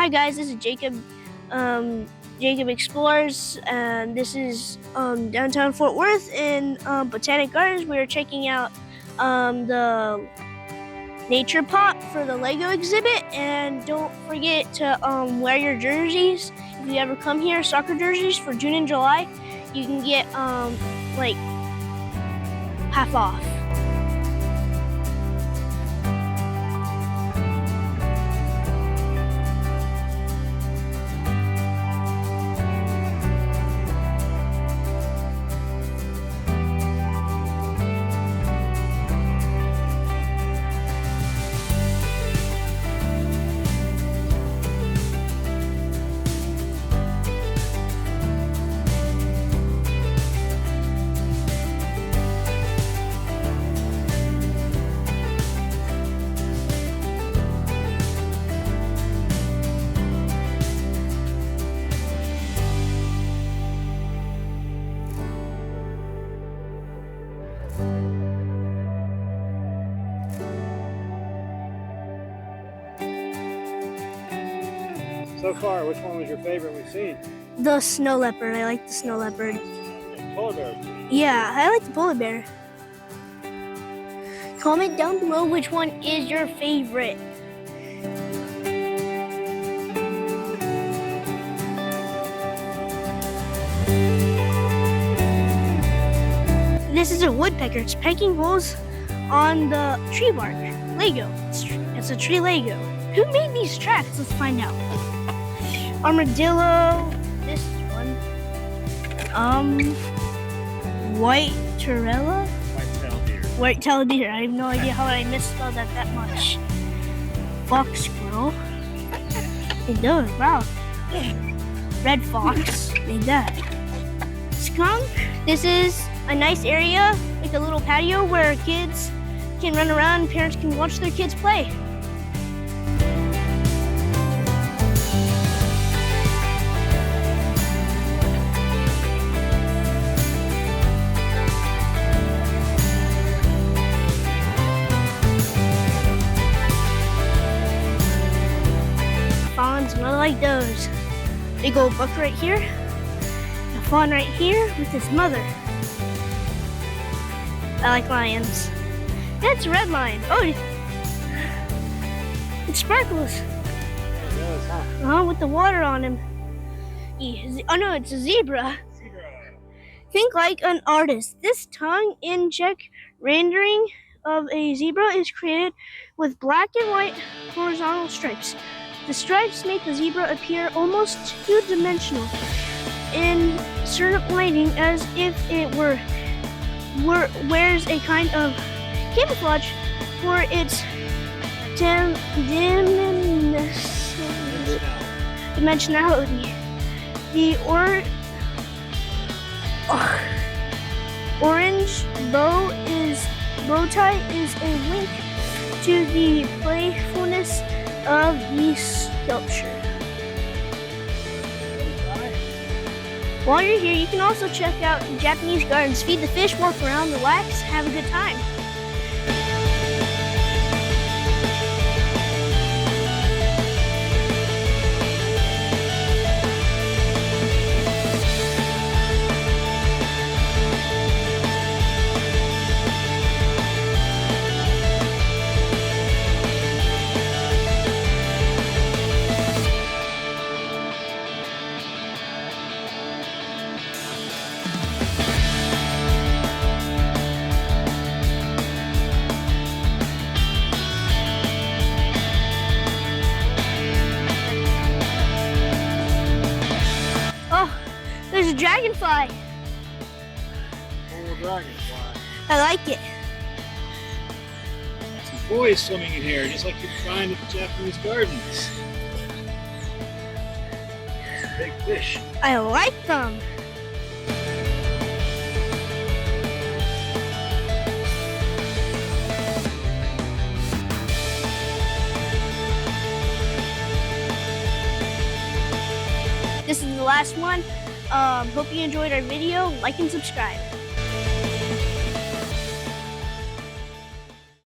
Hi guys, this is Jacob. Jacob Explores, and this is downtown Fort Worth in Botanic Gardens. We are checking out the nature pop for the Lego exhibit, and don't forget to wear your jerseys. If you ever come here, soccer jerseys for June and July, you can get like half off. So far, which one was your favorite we've seen? The snow leopard. I like the snow leopard. Polar bear. Yeah, I like the polar bear. Comment down below which one is your favorite. This is a woodpecker. It's pecking holes on the tree bark. Lego. It's a tree Lego. Who made these tracks? Let's find out. Armadillo. This one. White-tailed deer. White-tailed deer. I have no idea how I misspelled that much. Fox squirrel. It does. Wow. Red fox. Made that. Skunk. This is a nice area, like a little patio where kids can run around and parents can watch their kids play. Fawns, and I like those. Big old buck right here. A fawn right here with his mother. I like lions. That's a red lion. Oh, it sparkles. It does, huh? With the water on him. Oh no, it's a zebra. Think like an artist. This tongue-in-check rendering of a zebra is created with black and white horizontal stripes. The stripes make the zebra appear almost two-dimensional in certain lighting, as if it wears a kind of camouflage for its dimensionality. The orange bow tie is a link to the playfulness of the sculpture. While you're here, you can also check out Japanese gardens. Feed the fish, walk around, relax, have a good time. There's a dragonfly. Little dragonfly. I like it. Some boys swimming in here, just like you find at the Japanese gardens. Some big fish. I like them. This is the last one. Hope you enjoyed our video. Like and subscribe.